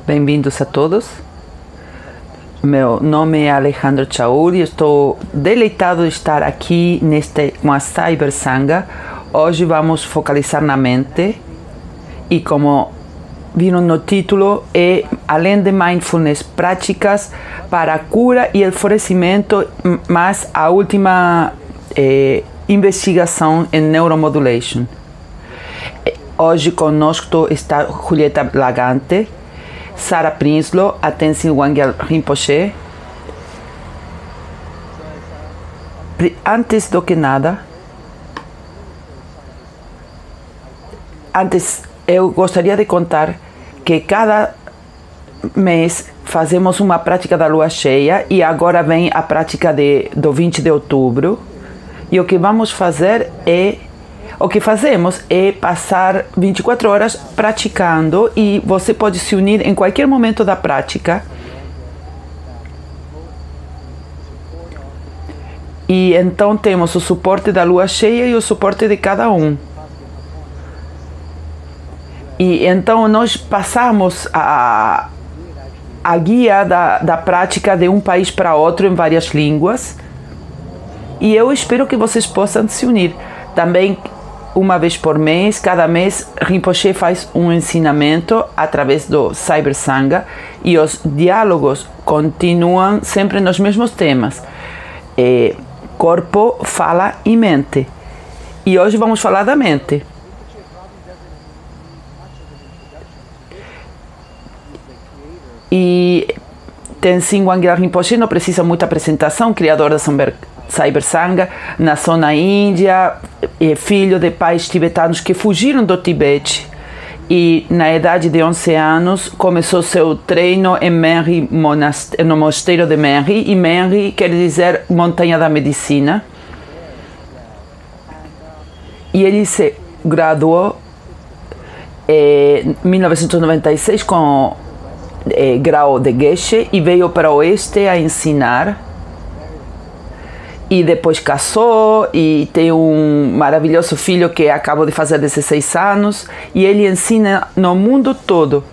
Bem-vindos a todos. Meu nome é Alejandro Chaur e estou deleitado de estar aqui com a Cyber Sangha. Hoje vamos focalizar na mente e, como viram no título, além de mindfulness, práticas para a cura e o florescimento, mas a última investigação em neuromodulation. Hoje conosco está Julieta Lagante, Sara Prinsloo, Tenzin Wangyal Rinpoche. Antes do que nada, eu gostaria de contar que cada mês fazemos uma prática da lua cheia e agora vem a prática do 20 de outubro. E o que fazemos é passar 24 horas praticando e você pode se unir em qualquer momento da prática. E então temos o suporte da lua cheia e o suporte de cada um. E então nós passamos a guia da prática de um país para outro em várias línguas. E eu espero que vocês possam se unir. Também, uma vez por mês, cada mês, Rinpoche faz um ensinamento através do Cyber Sangha e os diálogos continuam sempre nos mesmos temas: corpo, fala e mente. E hoje vamos falar da mente. E Tenzin Wangyal Rinpoche não precisa muita apresentação, criador da Cyber Sangha, nasceu na Índia, é filho de pais tibetanos que fugiram do Tibete e na idade de 11 anos começou seu treino em Menri, no mosteiro de Menri, e Menri quer dizer Montanha da Medicina. E ele se graduou em 1996 com grau de Geshe e veio para o oeste a ensinar. E depois casou e tem um maravilhoso filho que acabou de fazer 16 anos. E ele ensina no mundo todo.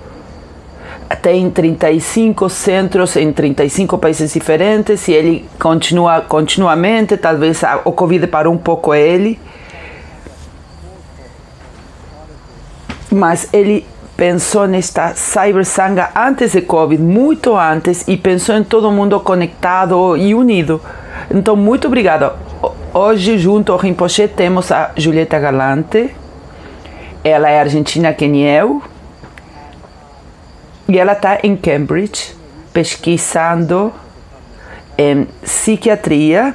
Tem 35 centros em 35 países diferentes. E ele continua continuamente. Talvez o Covid parou um pouco ele. Mas ele pensou nesta Cyber Sangha antes de Covid, muito antes. E pensou em todo mundo conectado e unido. Então, muito obrigado. Hoje, junto ao Rinpoche, temos a Julieta Galante. Ela é argentina que nem eu. E ela está em Cambridge, pesquisando em psiquiatria.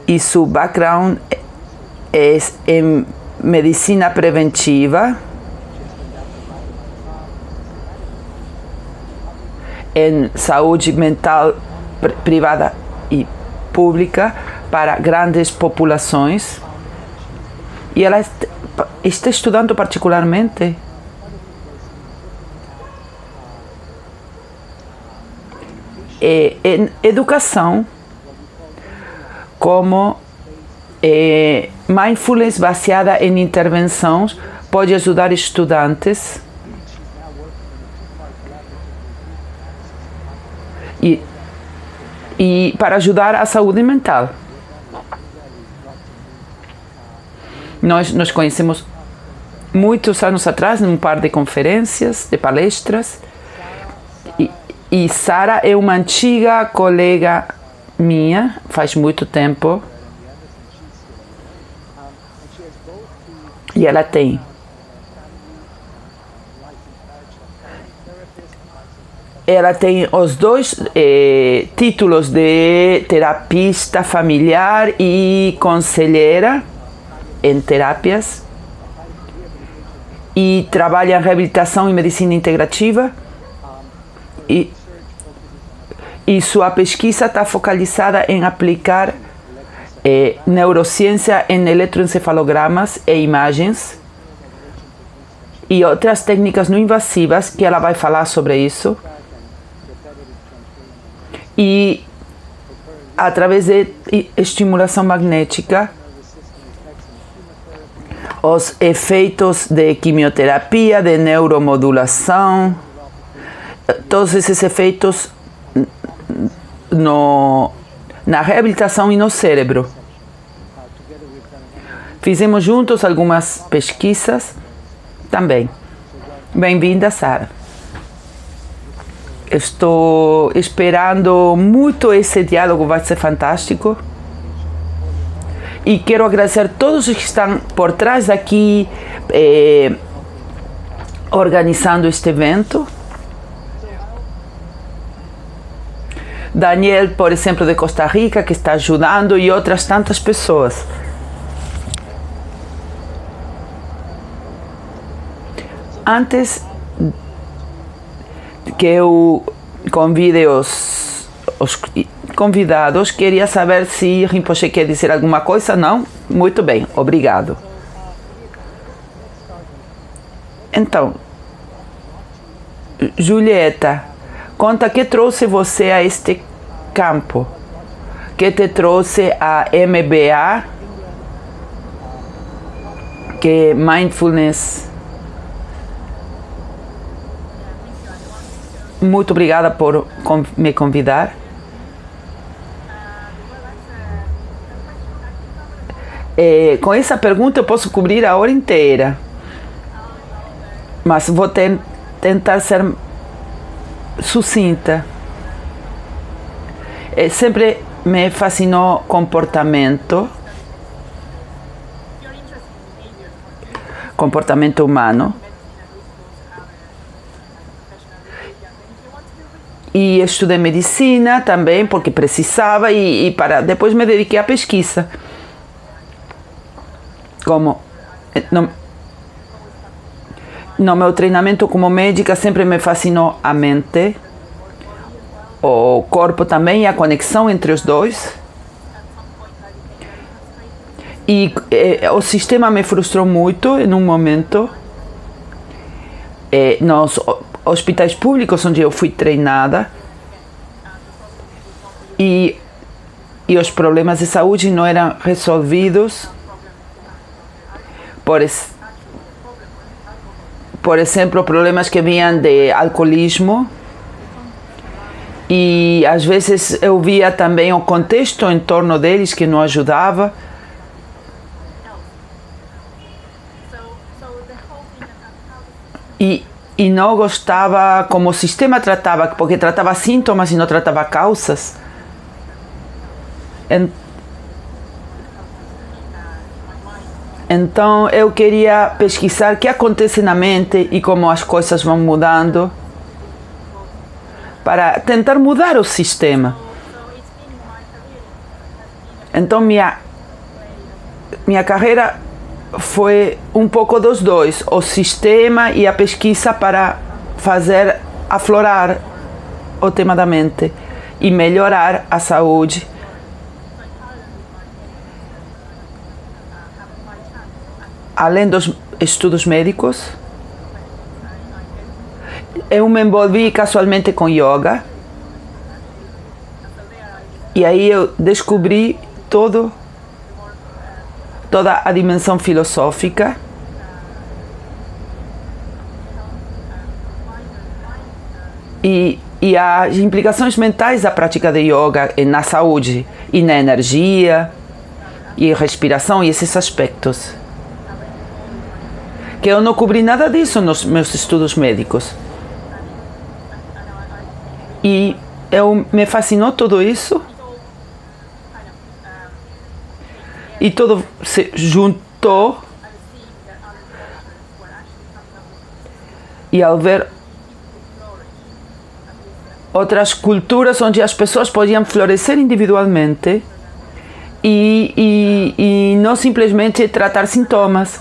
E seu background é em medicina preventiva, em saúde mental privada e pública para grandes populações. E ela está estudando particularmente em educação, como mindfulness baseada em intervenções pode ajudar estudantes e para ajudar a saúde mental. Nós nos conhecemos muitos anos atrás, num par de conferências, de palestras, e Sara é uma antiga colega minha, faz muito tempo, e ela tem os dois títulos de terapista familiar e conselheira em terapias, e trabalha em reabilitação e medicina integrativa, e sua pesquisa está focalizada em aplicar neurociência em eletroencefalogramas e imagens e outras técnicas não invasivas, que ela vai falar sobre isso. E através de estimulação magnética os efeitos de quimioterapia, de neuromodulação, todos esses efeitos na reabilitação e no cérebro. Fizemos juntos algumas pesquisas também. Bem-vinda, Sara. Estou esperando muito esse diálogo, vai ser fantástico. E quero agradecer a todos os que estão por trás daqui, organizando este evento. Daniel, por exemplo, de Costa Rica, que está ajudando, e outras tantas pessoas. Antes que eu convide os convidados, queria saber se Rinpoche quer dizer alguma coisa. Não? Muito bem, obrigado. Então, Julieta, conta que trouxe você a este campo, que te trouxe a MBA, que é Mindfulness. Muito obrigada por me convidar. Com essa pergunta eu posso cobrir a hora inteira, mas vou tentar ser sucinta. Sempre me fascinou comportamento humano. E estudei medicina também, porque precisava, e depois me dediquei à pesquisa. Como no meu treinamento como médica sempre me fascinou a mente, o corpo também, e a conexão entre os dois. E o sistema me frustrou muito em um momento. Nos hospitais públicos onde eu fui treinada, e os problemas de saúde não eram resolvidos. Por exemplo, problemas que vinham de alcoolismo, e às vezes eu via também o contexto em torno deles que não ajudava. E não gostava como o sistema tratava, porque tratava sintomas e não tratava causas. Então eu queria pesquisar o que acontece na mente e como as coisas vão mudando, para tentar mudar o sistema. Então minha carreira foi um pouco dos dois, o sistema e a pesquisa, para fazer aflorar o tema da mente e melhorar a saúde. Além dos estudos médicos, eu me envolvi casualmente com yoga, e aí eu descobri toda a dimensão filosófica, e as implicações mentais da prática de yoga na saúde e na energia e respiração, e esses aspectos que eu não cobri nada disso nos meus estudos médicos. E me fascinou tudo isso, e tudo se juntou, e ao ver outras culturas onde as pessoas podiam florescer individualmente e não simplesmente tratar sintomas.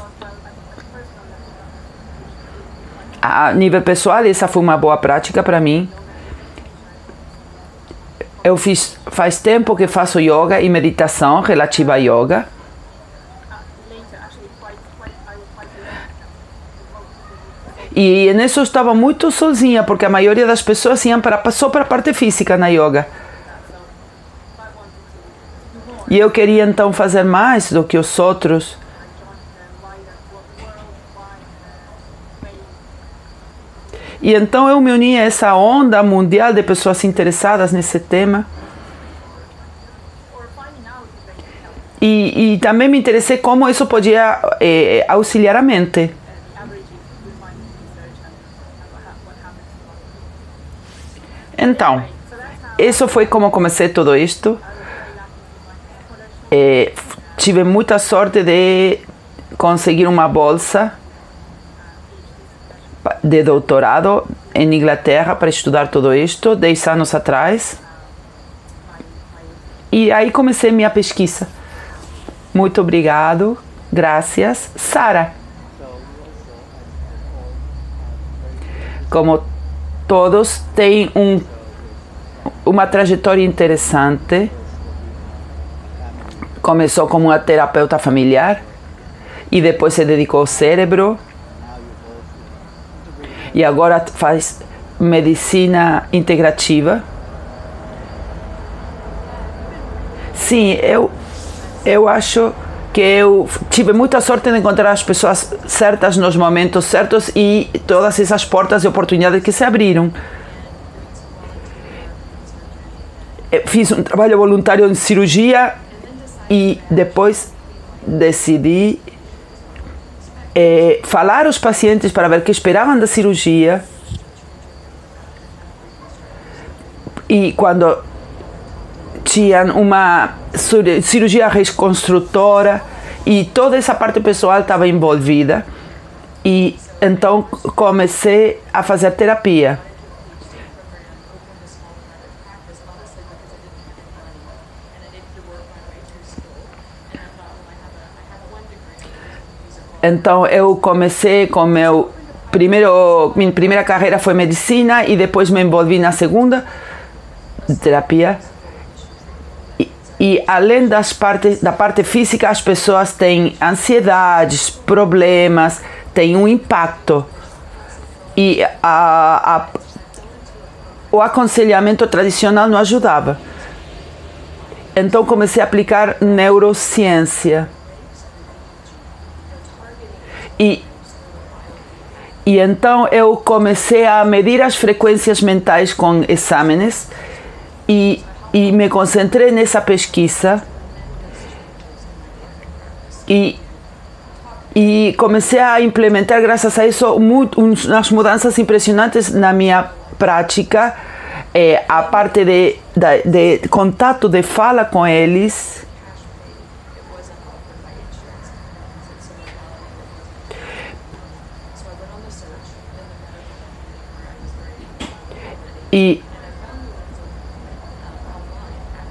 A nível pessoal, essa foi uma boa prática para mim. Faz tempo que faço yoga e meditação relativa a yoga. E nisso eu estava muito sozinha, porque a maioria das pessoas iam só para a parte física na yoga. E eu queria então fazer mais do que os outros. E então eu me uni a essa onda mundial de pessoas interessadas nesse tema. E também me interessei como isso podia auxiliar a mente. Então, isso foi como comecei tudo isto. Tive muita sorte de conseguir uma bolsa de doutorado em Inglaterra para estudar tudo isto, 10 anos atrás. E aí comecei minha pesquisa. Muito obrigado. Graças. Sara. Como todos têm uma trajetória interessante. Começou como uma terapeuta familiar e depois se dedicou ao cérebro. E agora faz medicina integrativa. Sim, eu acho que eu tive muita sorte de encontrar as pessoas certas nos momentos certos e todas essas portas de oportunidade que se abriram. Eu fiz um trabalho voluntário em cirurgia e depois decidi falar aos pacientes para ver o que esperavam da cirurgia. E quando tinham uma cirurgia reconstrutora e toda essa parte pessoal estava envolvida, e então comecei a fazer terapia. Então eu comecei com minha primeira carreira foi medicina e depois me envolvi na segunda, terapia. E além da parte física, as pessoas têm ansiedades, problemas, têm um impacto. E o aconselhamento tradicional não ajudava. Então comecei a aplicar neurociência. E então eu comecei a medir as frequências mentais com exames e me concentrei nessa pesquisa e comecei a implementar, graças a isso, umas mudanças impressionantes na minha prática, a parte de contato, de fala com eles. E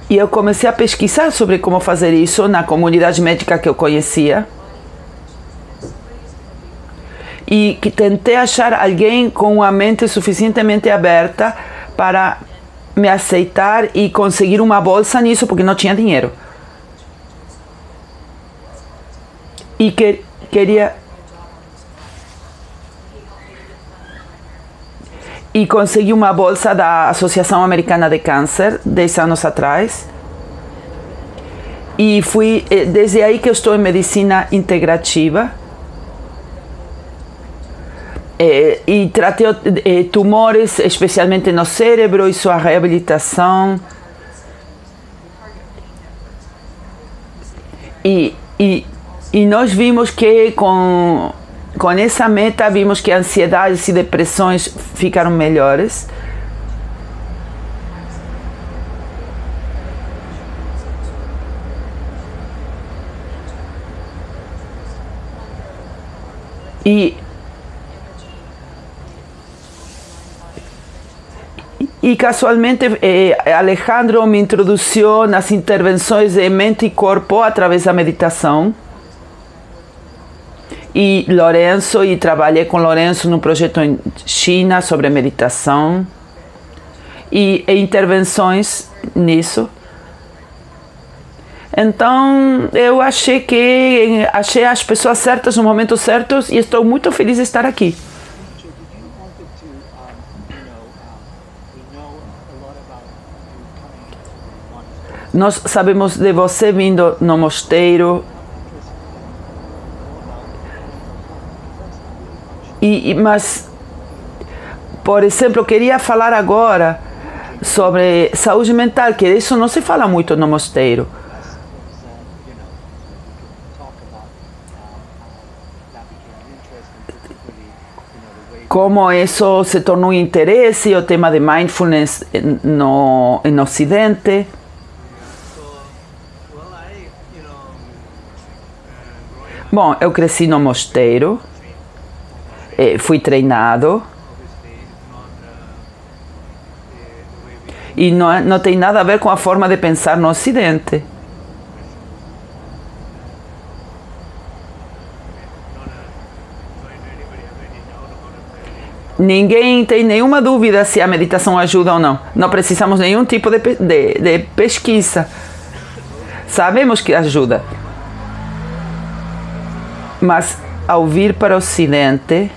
eu comecei a pesquisar sobre como fazer isso na comunidade médica que eu conhecia. E que tentei achar alguém com uma mente suficientemente aberta para me aceitar e conseguir uma bolsa nisso, porque não tinha dinheiro. E queria... E consegui uma bolsa da Associação Americana de Câncer 10 anos atrás. E fui desde aí que eu estou em medicina integrativa. E tratei tumores, especialmente no cérebro, e sua reabilitação. E nós vimos que com essa meta, vimos que ansiedades e depressões ficaram melhores. E casualmente Alejandro me introduziu nas intervenções de mente e corpo através da meditação. E Lourenço, e trabalhei com Lourenço num projeto em China sobre meditação e intervenções nisso. Então eu achei as pessoas certas no momento certo e estou muito feliz de estar aqui. Nós sabemos de você vindo no mosteiro. Mas Por exemplo, eu queria falar agora sobre saúde mental, que isso não se fala muito no mosteiro. Como isso se tornou um interesse, o tema de mindfulness no Ocidente. Bom, eu cresci no mosteiro, fui treinado, e não tem nada a ver com a forma de pensar no Ocidente. Ninguém tem nenhuma dúvida se a meditação ajuda ou não. Não precisamos de nenhum tipo de pesquisa. Sabemos que ajuda. Mas ao vir para o Ocidente,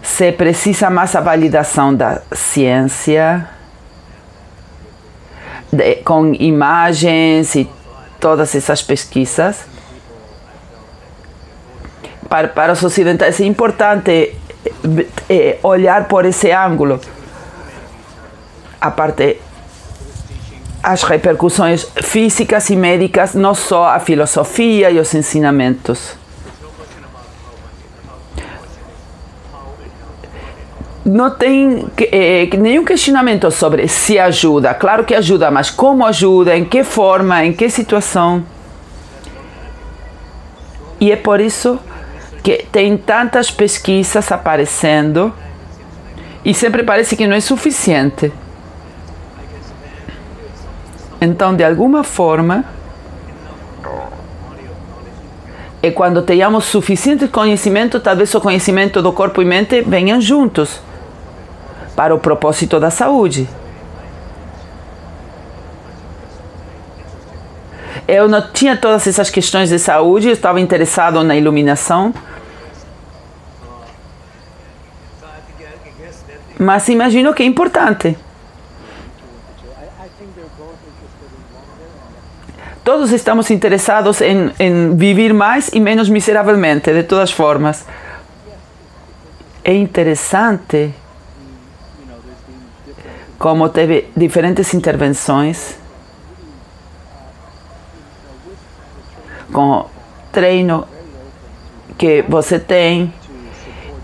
se precisa mais a validação da ciência, com imagens e todas essas pesquisas. Para os ocidentais é importante olhar por esse ângulo. A parte, as repercussões físicas e médicas, não só a filosofia e os ensinamentos. Não tem nenhum questionamento sobre se ajuda. Claro que ajuda, mas como ajuda, em que forma, em que situação. E é por isso que tem tantas pesquisas aparecendo e sempre parece que não é suficiente. Então, de alguma forma, e quando tenhamos suficiente conhecimento, talvez o conhecimento do corpo e mente venham juntos para o propósito da saúde. Eu não tinha todas essas questões de saúde, eu estava interessado na iluminação. Mas imagino que é importante. Todos estamos interessados em viver mais e menos miseravelmente, de todas formas. É interessante como teve diferentes intervenções com treino que você tem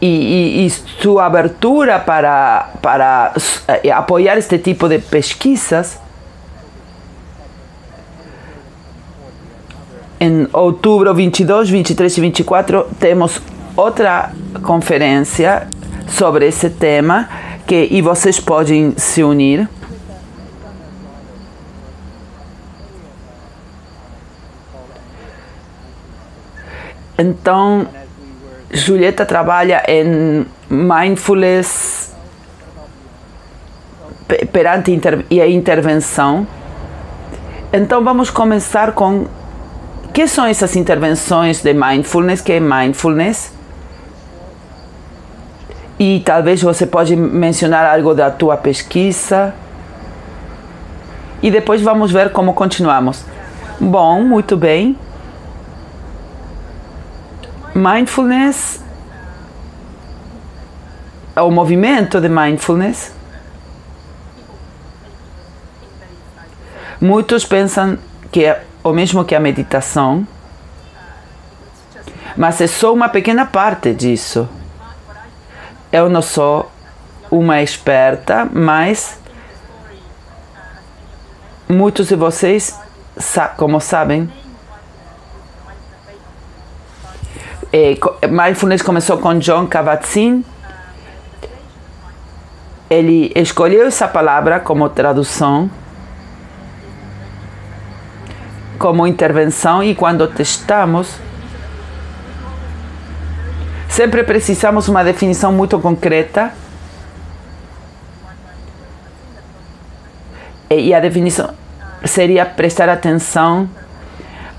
e sua abertura para apoiar este tipo de pesquisas. Em outubro 22, 23 e 24 temos outra conferência sobre esse tema e vocês podem se unir. Então, Julieta trabalha em mindfulness perante a intervenção. Então, vamos começar com o que são essas intervenções de mindfulness, que é mindfulness. E talvez você pode mencionar algo da tua pesquisa. E depois vamos ver como continuamos. Bom, muito bem. Mindfulness, o movimento de mindfulness. Muitos pensam que é o mesmo que a meditação, mas é só uma pequena parte disso. Eu não sou uma experta, mas muitos de vocês, como sabem, mindfulness começou com Jon Kabat-Zinn. Ele escolheu essa palavra como tradução, como intervenção, e quando testamos, sempre precisamos uma definição muito concreta. E a definição seria prestar atenção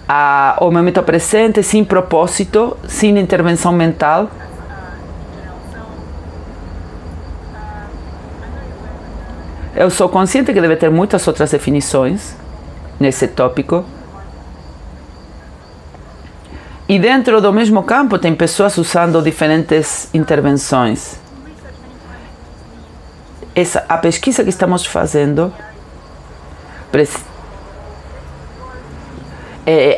ao momento presente, sem propósito, sem intervenção mental. Eu sou consciente que deve ter muitas outras definições nesse tópico. E dentro do mesmo campo tem pessoas usando diferentes intervenções. a pesquisa que estamos fazendo,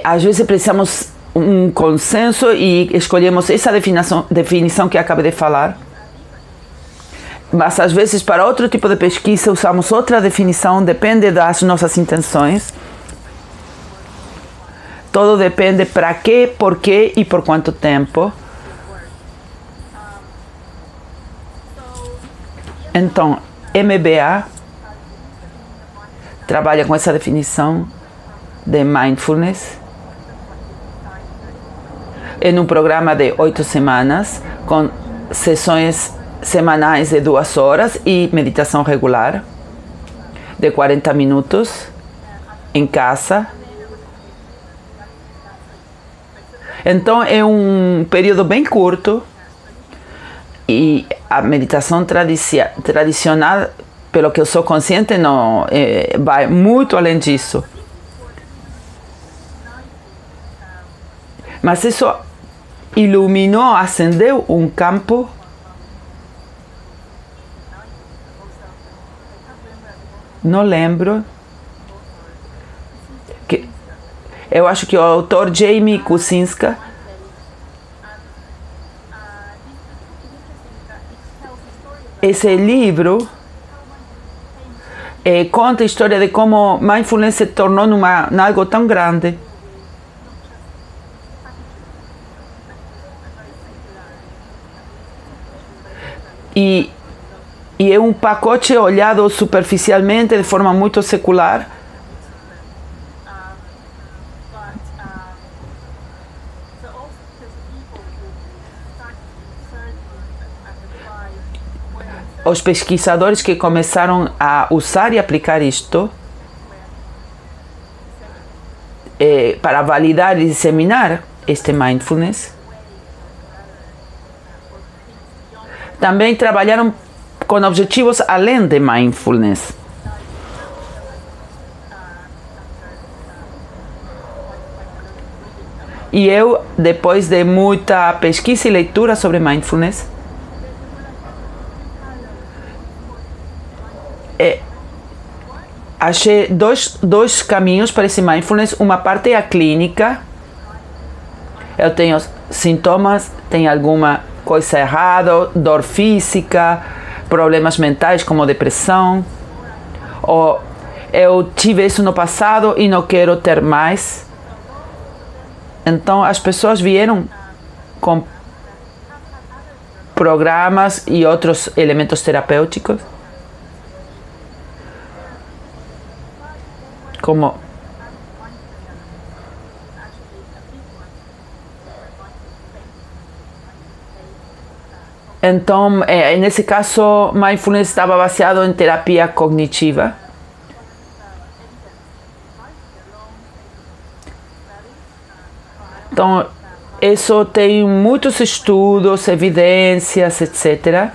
às vezes precisamos um consenso e escolhemos essa definição que acabei de falar. Mas às vezes para outro tipo de pesquisa usamos outra definição, depende das nossas intenções. Tudo depende para quê, por quê e por quanto tempo. Então, MBA trabalha com essa definição de mindfulness em um programa de 8 semanas, com sessões semanais de 2 horas e meditação regular de 40 minutos em casa. Então é um período bem curto e a meditação tradicional, pelo que eu sou consciente, não vai muito além disso. Mas isso iluminou, acendeu um campo não lembro. Eu acho que o autor Jamie Kucinska esse livro conta a história de como mindfulness se tornou algo tão grande. E é um pacote olhado superficialmente, de forma muito secular. Os pesquisadores que começaram a usar e aplicar isto para validar e disseminar este mindfulness, também trabalharam com objetivos além de mindfulness. E eu, depois de muita pesquisa e leitura sobre mindfulness, achei dois caminhos para esse mindfulness. Uma parte é a clínica. Eu tenho sintomas, tenho alguma coisa errada, dor física, problemas mentais como depressão, ou eu tive isso no passado e não quero ter mais. Então as pessoas vieram com programas e outros elementos terapêuticos, como então, nesse caso, mindfulness estava baseado em terapia cognitiva. Então, isso tem muitos estudos, evidências, etc.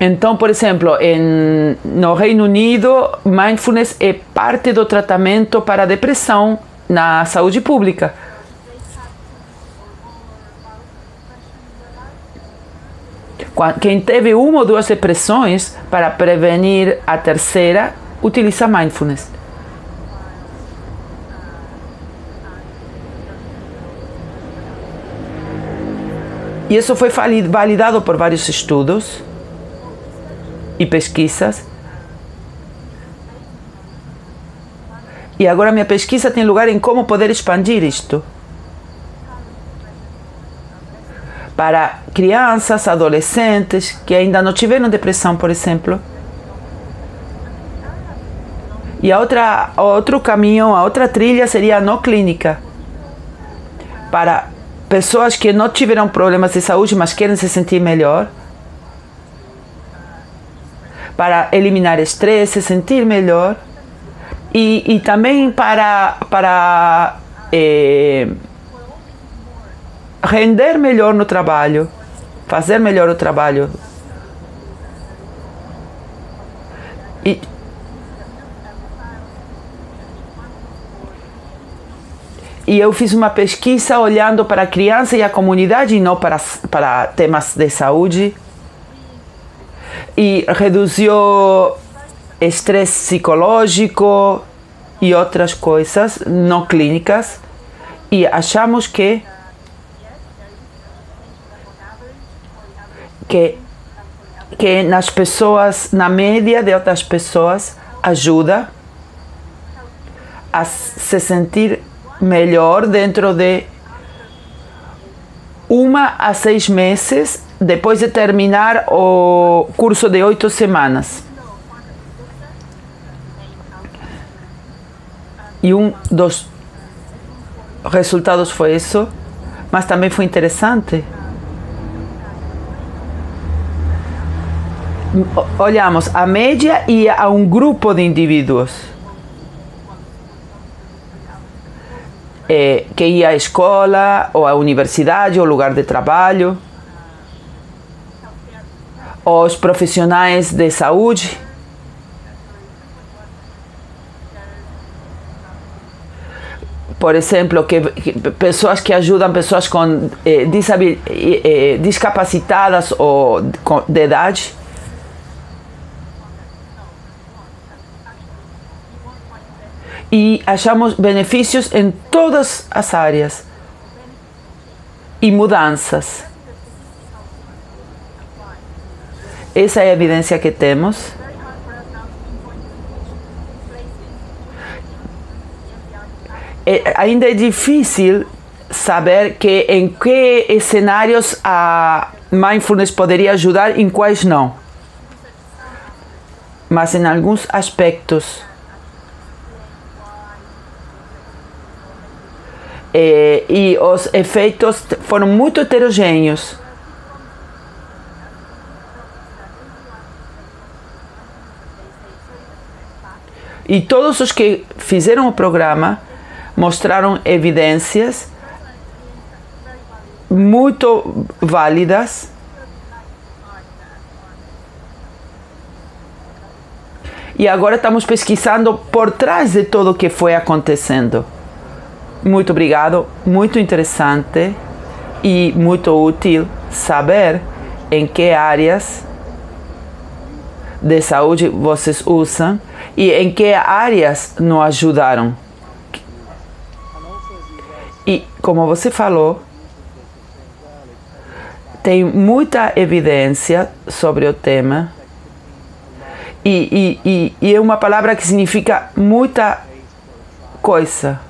Então, por exemplo, no Reino Unido, mindfulness é parte do tratamento para a depressão na saúde pública. Quem teve uma ou duas depressões, para prevenir a terceira, utiliza mindfulness. E isso foi validado por vários estudos e pesquisas. E agora minha pesquisa tem lugar em como poder expandir isto para crianças, adolescentes que ainda não tiveram depressão, por exemplo. E outro caminho, a outra trilha seria a não clínica, para pessoas que não tiveram problemas de saúde, mas querem se sentir melhor, para eliminar estresse, se sentir melhor, e também para render melhor no trabalho, fazer melhor o trabalho. E eu fiz uma pesquisa olhando para a criança e a comunidade e não para temas de saúde. E reduziu estresse psicológico e outras coisas não clínicas. E achamos que nas pessoas, na média de outras pessoas, ajuda a se sentir melhor dentro de 1 a 6 meses depois de terminar o curso de 8 semanas. E um dos resultados foi isso, mas também foi interessante. Olhamos a média e a um grupo de indivíduos que ia à escola, ou à universidade, ou lugar de trabalho, os profissionais de saúde. Por exemplo, pessoas que ajudam pessoas com discapacitadas ou de idade. E achamos benefícios em todas as áreas e mudanças. Essa é a evidência que temos. Ainda é difícil saber em que cenários a mindfulness poderia ajudar e em quais não. Mas em alguns aspectos e os efeitos foram muito heterogêneos. E todos os que fizeram o programa mostraram evidências muito válidas e agora estamos pesquisando por trás de tudo o que foi acontecendo. Muito obrigado, muito interessante e muito útil saber em que áreas de saúde vocês usam e em que áreas não ajudaram. E como você falou, tem muita evidência sobre o tema e é uma palavra que significa muita coisa.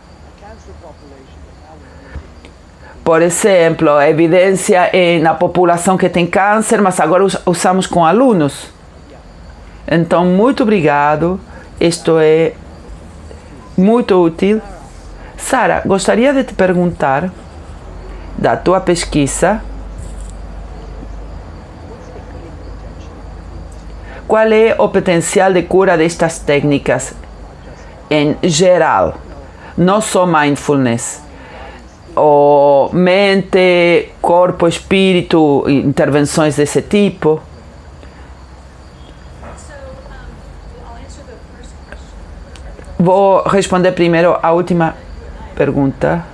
Por exemplo, a evidência na população que tem câncer, mas agora usamos com alunos. Então, muito obrigado. Isto é muito útil. Sara, gostaria de te perguntar, da tua pesquisa, qual é o potencial de cura destas técnicas em geral, não só mindfulness, ou mente, corpo, espírito, intervenções desse tipo? Vou responder primeiro a última pergunta.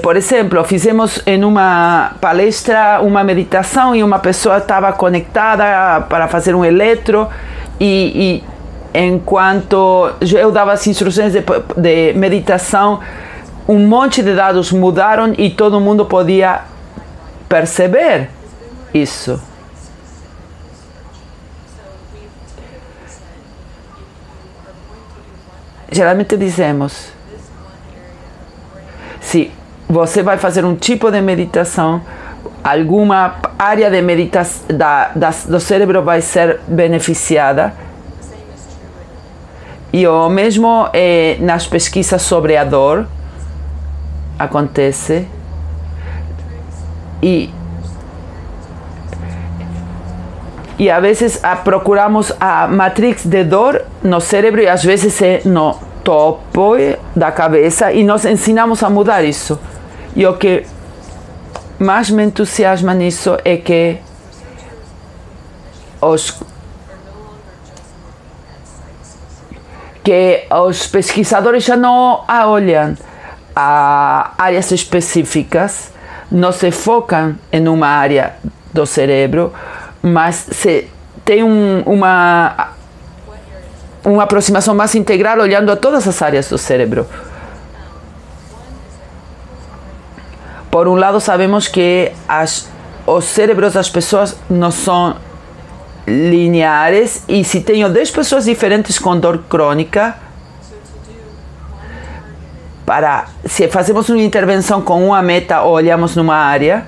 Por exemplo, fizemos em uma palestra uma meditação e uma pessoa estava conectada para fazer um eletro e enquanto eu dava as instruções de meditação, um monte de dados mudaram e todo mundo podia perceber isso. Geralmente dizemos, se você vai fazer um tipo de meditação, alguma área de meditação do cérebro vai ser beneficiada. E o mesmo nas pesquisas sobre a dor acontece. E às vezes procuramos a matrix de dor no cérebro e às vezes é no topo da cabeça e nós ensinamos a mudar isso. E o que mais me entusiasma nisso é que os pesquisadores já não olham a áreas específicas, não se focam em uma área do cérebro, mas se tem uma aproximação mais integral olhando a todas as áreas do cérebro. Por um lado, sabemos que os cérebros das pessoas não são lineares, e se tenho 10 pessoas diferentes com dor crônica, se fazemos uma intervenção com uma meta ou olhamos numa área,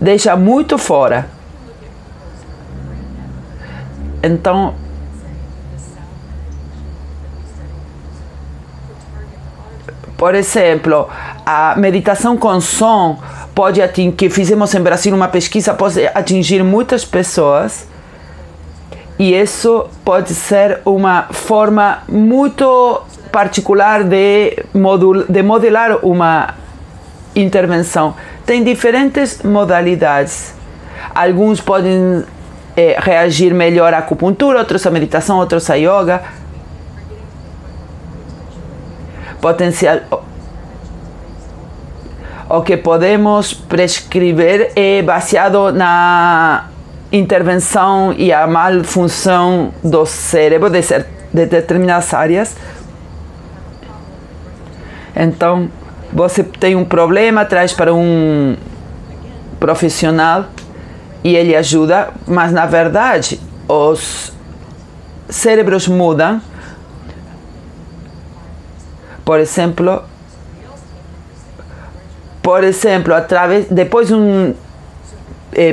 deixa muito fora. Então, por exemplo, a meditação com som pode atingir, que fizemos em Brasil uma pesquisa, pode atingir muitas pessoas, e isso pode ser uma forma muito particular de modelar uma intervenção. Tem diferentes modalidades. Alguns podem reagir melhor à acupuntura, outros à meditação, outros à yoga. Potencial. O que podemos prescrever é baseado na intervenção e a malfunção do cérebro de determinadas áreas. Então, você tem um problema, traz para um profissional e ele ajuda, mas na verdade os cérebros mudam. Por exemplo, depois de um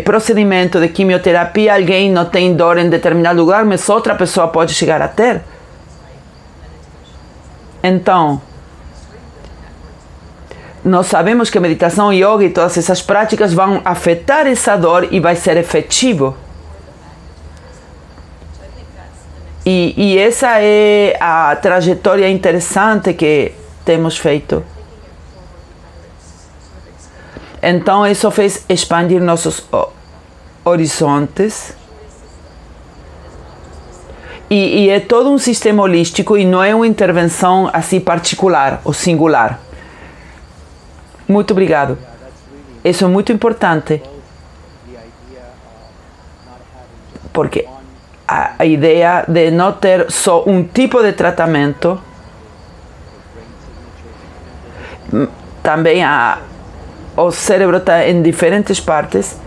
procedimento de quimioterapia, alguém não tem dor em determinado lugar, mas outra pessoa pode chegar a ter. Então, nós sabemos que a meditação, yoga e todas essas práticas vão afetar essa dor e vai ser efetivo. E essa é a trajetória interessante que temos feito. Então, isso fez expandir nossos horizontes. E é todo um sistema holístico e não é uma intervenção assim particular ou singular. Muito obrigado. Isso é muito importante. Porque a ideia de não ter só um tipo de tratamento, também o cérebro está em diferentes partes.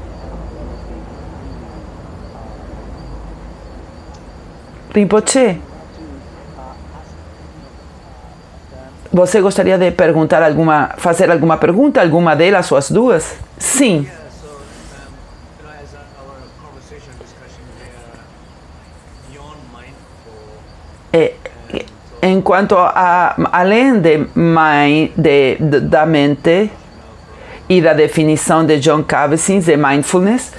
Rinpoche, você gostaria de fazer alguma pergunta, alguma delas ou as duas? Sim. Enquanto além da mente e da definição de John Kabat-Zinn de mindfulness,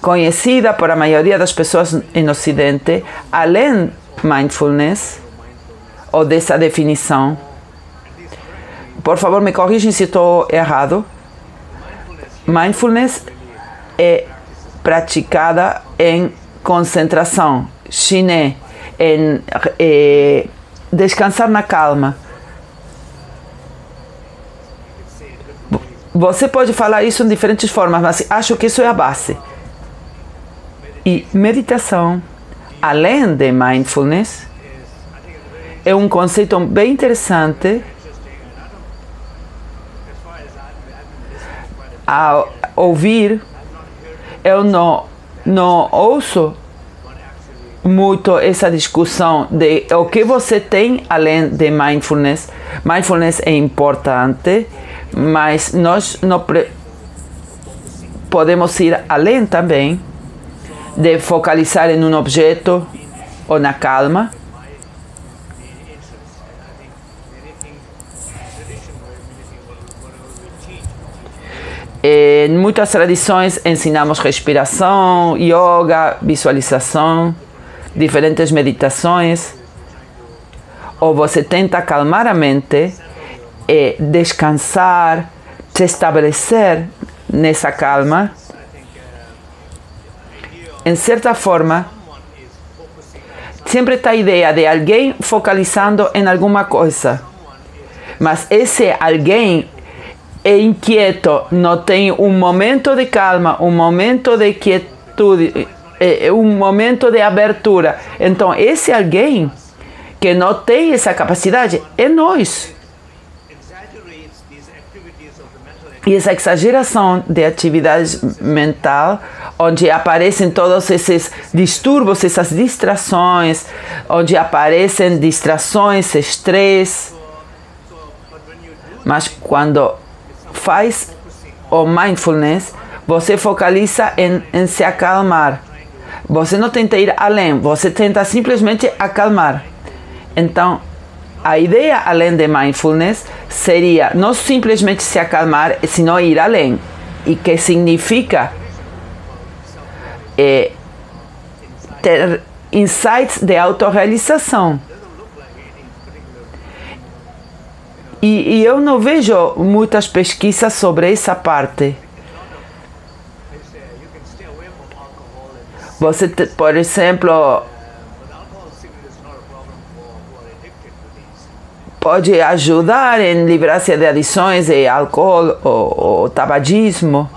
conhecida por a maioria das pessoas no Ocidente, além mindfulness, ou dessa definição, por favor me corrijam se estou errado, mindfulness é praticada em concentração, chinê, em descansar na calma. Você pode falar isso em diferentes formas, mas acho que isso é a base. E meditação, além de mindfulness, é um conceito bem interessante. Ao ouvir, eu não ouço muito essa discussão de o que você tem além de mindfulness. Mindfulness é importante, mas nós não podemos ir além também de focalizar em um objeto ou na calma. Em muitas tradições ensinamos respiração, yoga, visualização, diferentes meditações. Ou você tenta acalmar a mente, descansar, se estabelecer nessa calma, em certa forma, sempre está a ideia de alguém focalizando em alguma coisa. Mas esse alguém é inquieto, não tem um momento de calma, um momento de quietude, um momento de abertura. Então, esse alguém que não tem essa capacidade é nós. E essa exageração de atividade mental, onde aparecem todos esses distúrbios, essas distrações, onde aparecem distrações, estresse. Mas quando faz o mindfulness, você focaliza em se acalmar. Você não tenta ir além, você tenta simplesmente acalmar. Então, a ideia além de mindfulness seria não simplesmente se acalmar, sino ir além. E que significa ter insights de autorrealização. E eu não vejo muitas pesquisas sobre essa parte. Você, por exemplo, pode ajudar em livrar-se de adições de álcool ou tabagismo.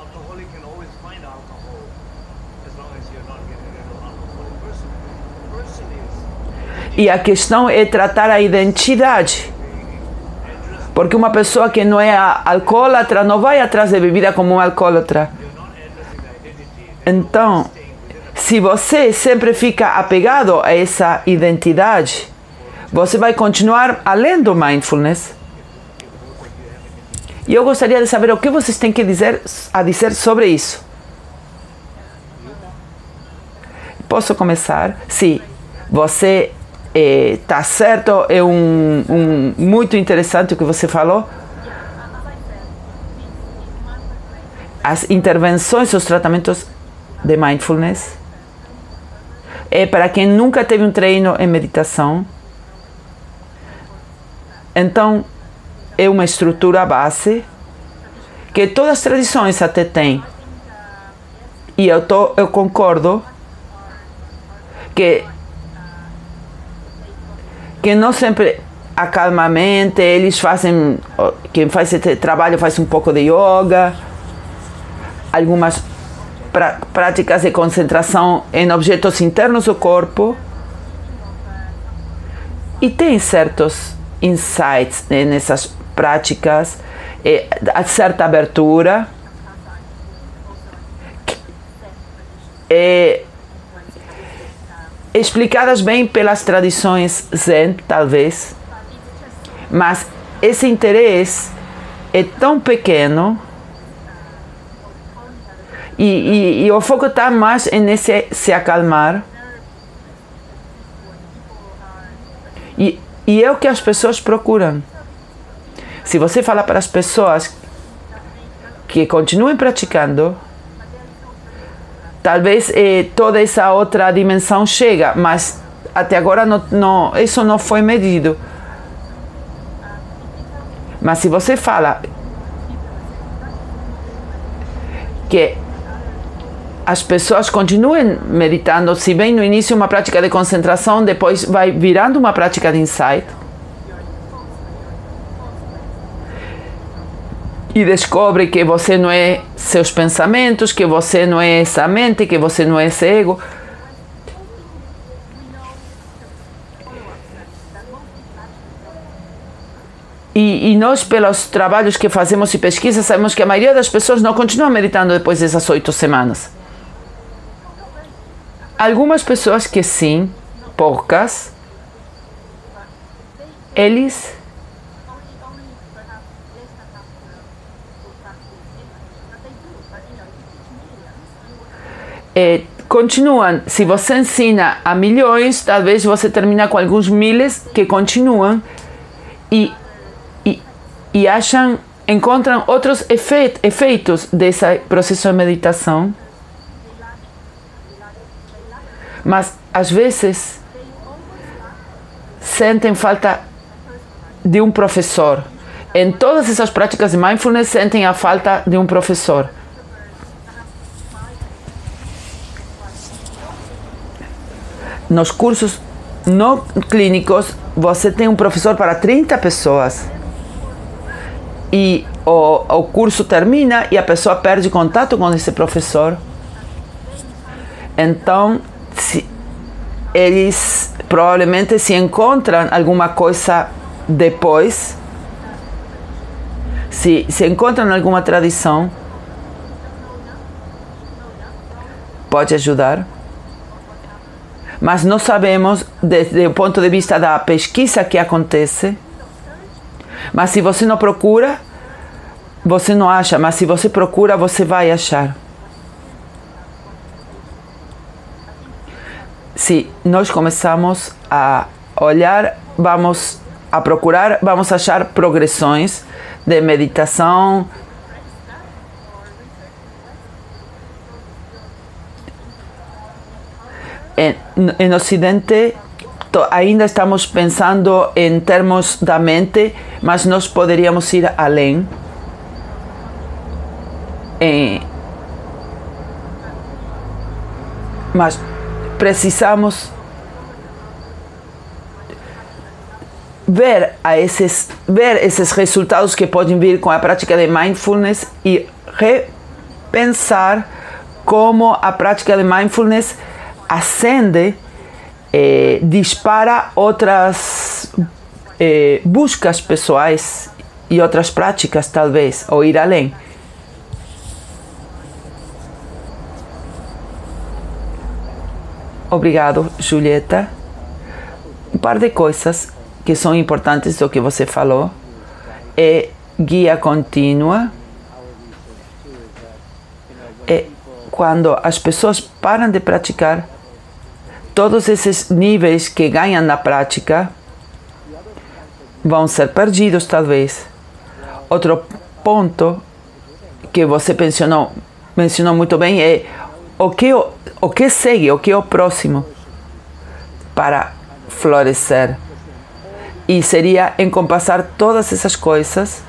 E a questão é tratar a identidade. Porque uma pessoa que não é alcoólatra não vai atrás de bebida como um alcoólatra. Então, se você sempre fica apegado a essa identidade, você vai continuar além do mindfulness. E eu gostaria de saber o que vocês têm que dizer sobre isso. Posso começar? Sim, você está certo, é muito interessante o que você falou. As intervenções, os tratamentos de mindfulness é para quem nunca teve um treino em meditação. Então, é uma estrutura base que todas as tradições até têm. E eu concordo que não sempre acalma a mente, eles fazem, quem faz esse trabalho faz um pouco de yoga, algumas práticas de concentração em objetos internos do corpo, e tem certos insights nessas práticas, certa abertura, explicadas bem pelas tradições Zen, talvez, mas esse interesse é tão pequeno e o foco está mais nesse se acalmar. E é o que as pessoas procuram. Se você falar para as pessoas que continuem praticando, talvez toda essa outra dimensão chega, mas até agora isso não foi medido. Mas se você fala que as pessoas continuem meditando, se bem no início uma prática de concentração, depois vai virando uma prática de insight, e descobre que você não é seus pensamentos, que você não é essa mente, que você não é esse ego. E nós, pelos trabalhos que fazemos e pesquisas, sabemos que a maioria das pessoas não continua meditando depois dessas 8 semanas. Algumas pessoas que sim, poucas, eles continuam. Se você ensina a milhões, talvez você termina com alguns miles que continuam e encontram outros efeitos desse processo de meditação. Mas às vezes sentem falta de um professor. Em todas essas práticas de mindfulness sentem a falta de um professor. nos cursos não clínicos, você tem um professor para 30 pessoas. E o curso termina e a pessoa perde contato com esse professor. Então, eles provavelmente se encontram alguma coisa depois, se encontram alguma tradição, pode ajudar. Mas não sabemos, desde o ponto de vista da pesquisa que acontece. Mas se você não procura, você não acha. Mas se você procura, você vai achar. Se nós começamos a olhar, vamos a procurar, vamos achar progressões de meditação, em Ocidente ainda estamos pensando em termos da mente, mas nós poderíamos ir além. Mas precisamos ver esses resultados que podem vir com a prática de mindfulness e repensar como a prática de mindfulness acende, dispara outras buscas pessoais e outras práticas, talvez, ou ir além. Obrigado, Julieta. Um par de coisas que são importantes do que você falou é guia contínua. Quando as pessoas param de praticar, todos esses níveis que ganham na prática vão ser perdidos, talvez. Outro ponto que você mencionou muito bem é o que segue, o que é o próximo para florescer. E seria encompassar todas essas coisas.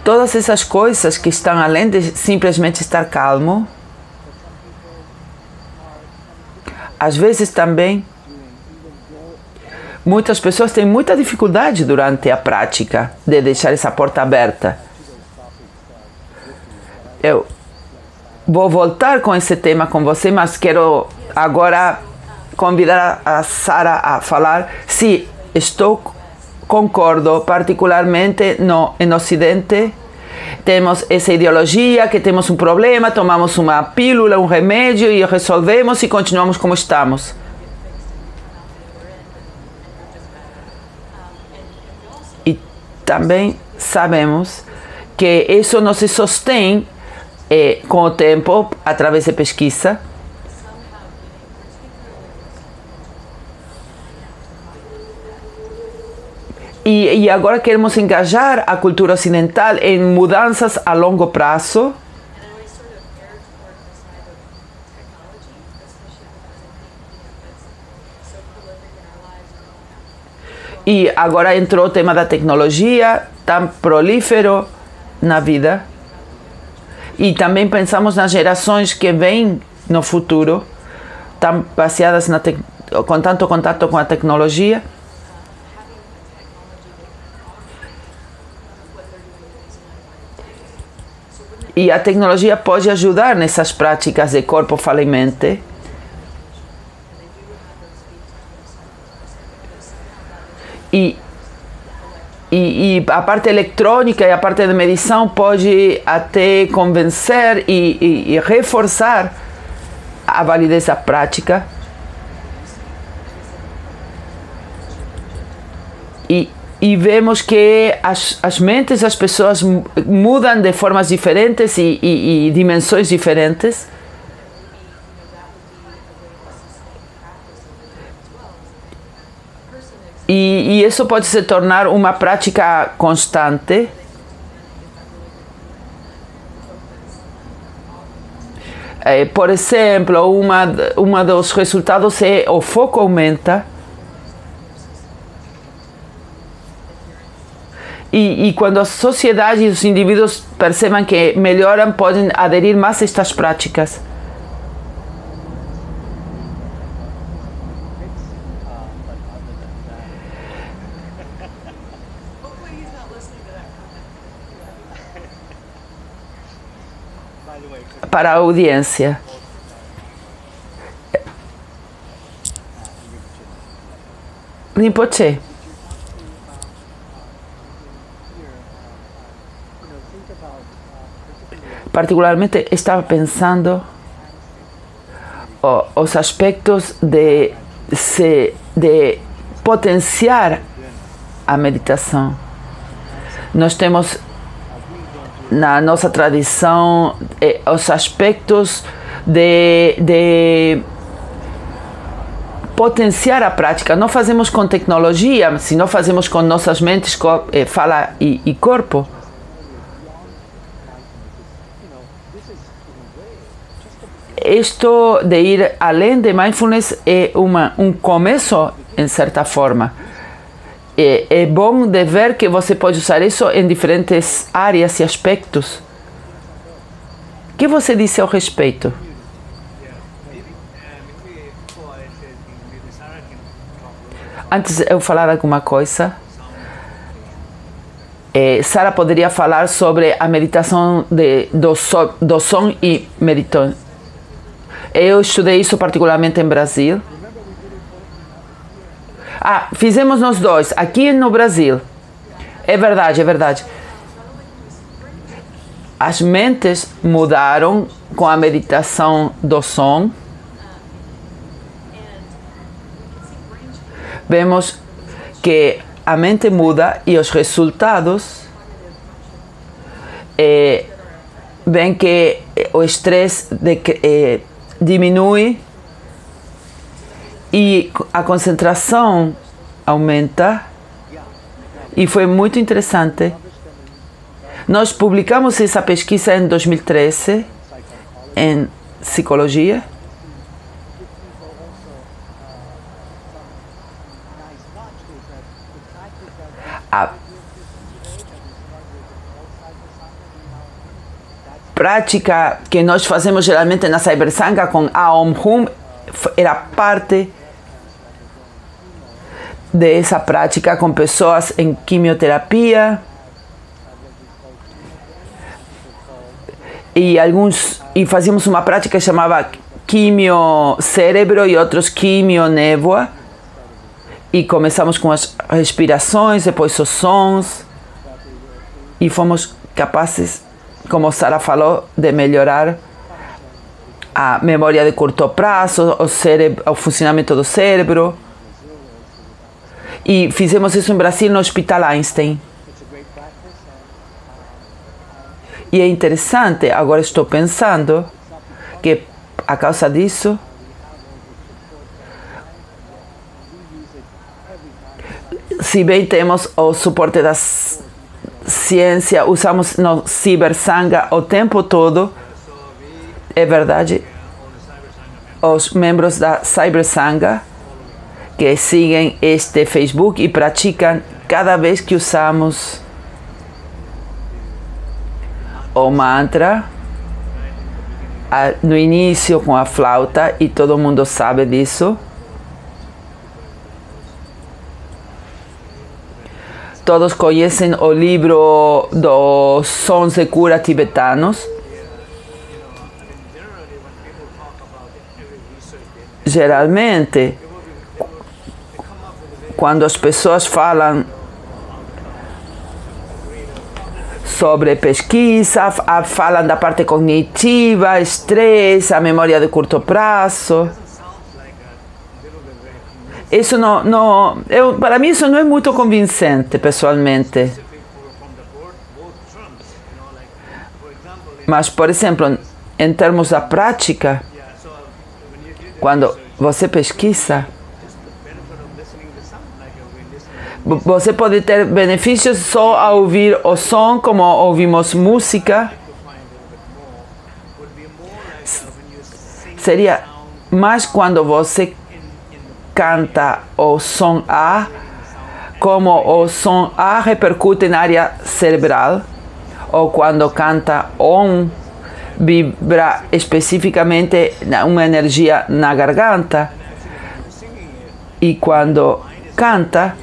Todas essas coisas que estão além de simplesmente estar calmo. Às vezes também, muitas pessoas têm muita dificuldade durante a prática de deixar essa porta aberta. Eu vou voltar com esse tema com você, mas quero agora convidar a Sara a falar se concordo, particularmente em Ocidente. Temos essa ideologia que temos um problema, tomamos uma pílula, um remédio e resolvemos e continuamos como estamos. E também sabemos que isso não se sostém com o tempo, através de pesquisa. E agora queremos engajar a cultura ocidental em mudanças a longo prazo. E agora entrou o tema da tecnologia, tão prolífero na vida. E também pensamos nas gerações que vêm no futuro, tão baseadas com tanto contato com a tecnologia. E a tecnologia pode ajudar nessas práticas de corpo, fala e mente. E a parte eletrônica e a parte de medição pode até convencer e reforçar a validez da prática. E vemos que as mentes das pessoas mudam de formas diferentes e dimensões diferentes. E isso pode se tornar uma prática constante. Por exemplo, uma dos resultados é o foco aumenta. E quando a sociedade e os indivíduos percebem que melhoram, podem aderir mais a estas práticas. para a audiência. Rinpoche, particularmente estava pensando os aspectos de potenciar a meditação. Nós temos na nossa tradição os aspectos de potenciar a prática. Não fazemos com tecnologia, senão fazemos com nossas mentes, fala e corpo. Isto de ir além de mindfulness é um começo, em certa forma. É bom de ver que você pode usar isso em diferentes áreas e aspectos. O que você disse ao respeito? Antes de eu falar alguma coisa, Sara poderia falar sobre a meditação do som e meditação. Eu estudei isso particularmente em Brasil. Fizemos nós dois, aqui no Brasil. É verdade, é verdade. As mentes mudaram com a meditação do som. Vemos que a mente muda e os resultados ven que o estresse diminui e a concentração aumenta, e foi muito interessante. Nós publicamos essa pesquisa em 2013 em psicologia. A prática que nós fazemos geralmente na Cybersangha com Aum Hum era parte dessa prática com pessoas em quimioterapia e fazíamos uma prática que chamava quimio cérebro e outros quimio névoa, e começamos com as respirações, depois os sons, e fomos capazes, como Sara falou, de melhorar a memória de curto prazo, o funcionamento do cérebro. E fizemos isso em Brasil, no Hospital Einstein. E é interessante, agora estou pensando que a causa disso se bem temos o suporte da ciência, usamos no Cybersangha o tempo todo, é verdade, os membros da Cybersangha que seguem este Facebook e praticam cada vez que usamos o mantra no início com a flauta, e todo mundo sabe disso. Todos conhecem o livro dos sons de cura tibetanos. Geralmente, quando as pessoas falam sobre pesquisa, falam da parte cognitiva, estresse, a memória de curto prazo. Isso para mim isso não é muito convincente, pessoalmente. Mas, por exemplo, em termos da prática, quando você pesquisa, você pode ter benefícios só ao ouvir o som, como ouvimos música. Seria mais quando você canta o som A, como o som A repercute na área cerebral, ou quando canta OM, vibra especificamente uma energia na garganta, e quando canta,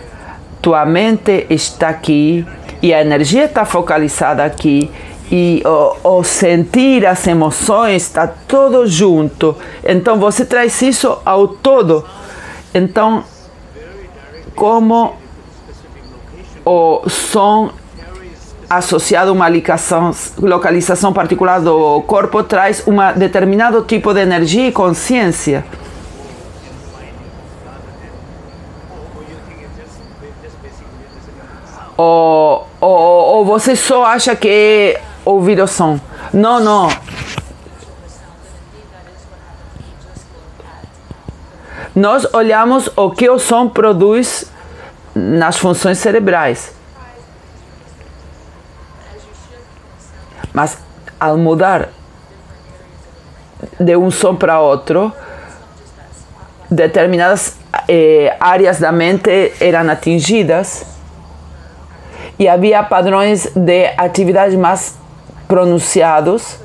tua mente está aqui e a energia está focalizada aqui, e o sentir, as emoções, está todo junto. Então você traz isso ao todo. Então, como o som associado a uma localização particular do corpo traz um determinado tipo de energia e consciência. Ou você só acha que é ouvir o som? Não, não. Nós olhamos o que o som produz nas funções cerebrais. Mas ao mudar de um som para outro, determinadas áreas da mente eram atingidas e havia padrões de atividade mais pronunciados.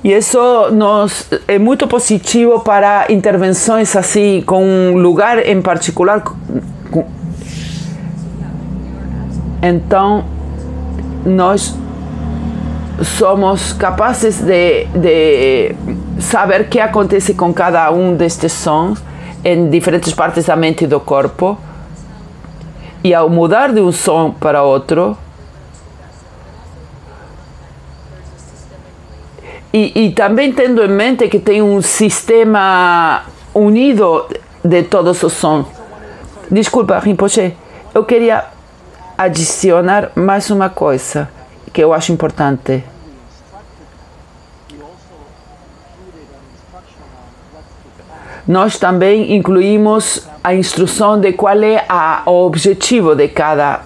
E isso é muito positivo para intervenções assim, com um lugar em particular. Então, nós somos capazes de saber o que acontece com cada um destes sons em diferentes partes da mente e do corpo. E ao mudar de um som para outro, e também tendo em mente que tem um sistema unido de todos os sons. Desculpa, Rinpoche, eu queria adicionar mais uma coisa que eu acho importante. Nós também incluímos a instrução de qual é o objetivo de cada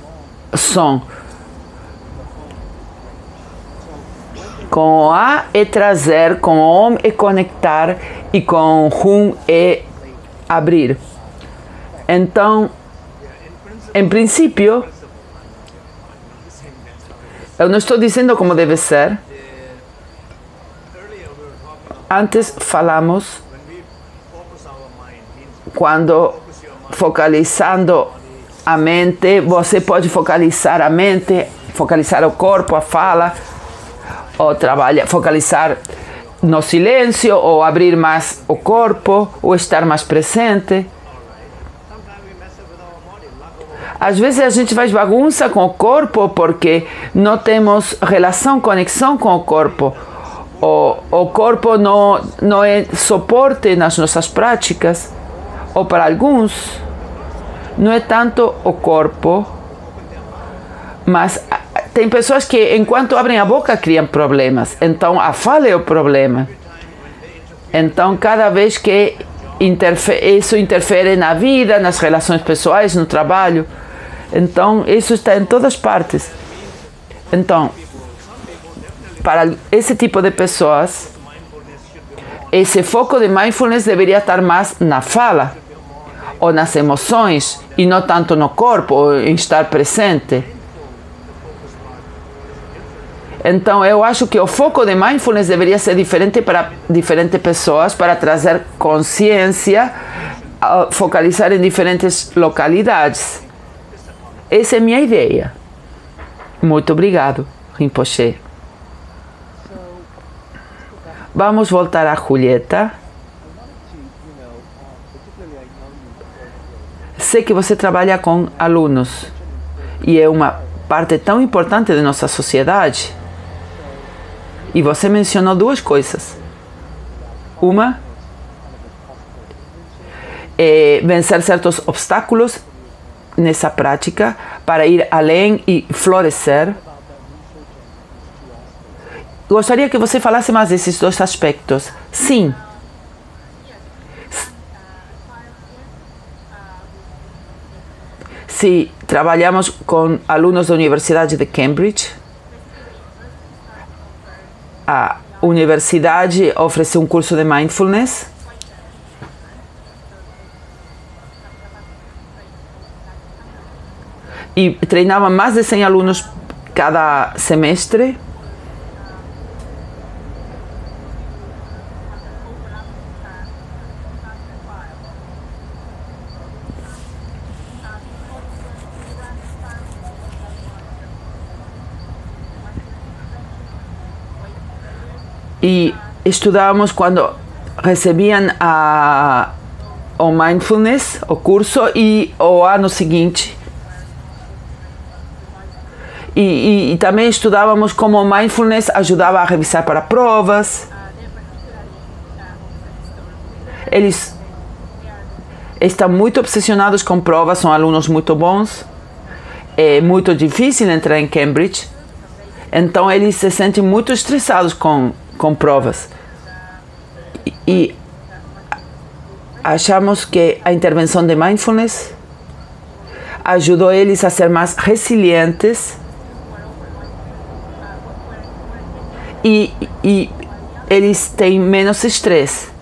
som. Com o A é trazer, com o OM é conectar e com o HUM é abrir. Então, em princípio, eu não estou dizendo como deve ser. Antes falamos quando focalizando a mente, você pode focalizar a mente, focalizar o corpo, a fala, ou focalizar no silêncio, ou abrir mais o corpo, ou estar mais presente. Às vezes a gente faz bagunça com o corpo porque não temos relação, conexão com o corpo. O corpo não é suporte nas nossas práticas, ou para alguns, não é tanto o corpo, mas tem pessoas que, enquanto abrem a boca, criam problemas. Então, a fala é o problema. Então, cada vez que isso interfere na vida, nas relações pessoais, no trabalho, então, isso está em todas partes. Então, para esse tipo de pessoas, esse foco de mindfulness deveria estar mais na fala, ou nas emoções, e não tanto no corpo, ou em estar presente. Então, eu acho que o foco de mindfulness deveria ser diferente para diferentes pessoas, para trazer consciência, focalizar em diferentes localidades. Essa é a minha ideia. Muito obrigado, Rinpoche. Vamos voltar a Julieta. Sei que você trabalha com alunos e é uma parte tão importante de nossa sociedade. E você mencionou duas coisas. Uma é vencer certos obstáculos nessa prática para ir além e florescer. Gostaria que você falasse mais desses dois aspectos. Sim. Se trabalhamos com alunos da Universidade de Cambridge, a universidade oferece um curso de mindfulness. E treinava mais de 100 alunos cada semestre. E estudávamos quando recebiam o mindfulness, o curso, e o ano seguinte. E também estudávamos como o mindfulness ajudava a revisar para provas. Eles estão muito obsessionados com provas, são alunos muito bons. É muito difícil entrar em Cambridge, então eles se sentem muito estressados com provas. E achamos que a intervenção de mindfulness ajudou eles a ser mais resilientes e eles têm menos estresse.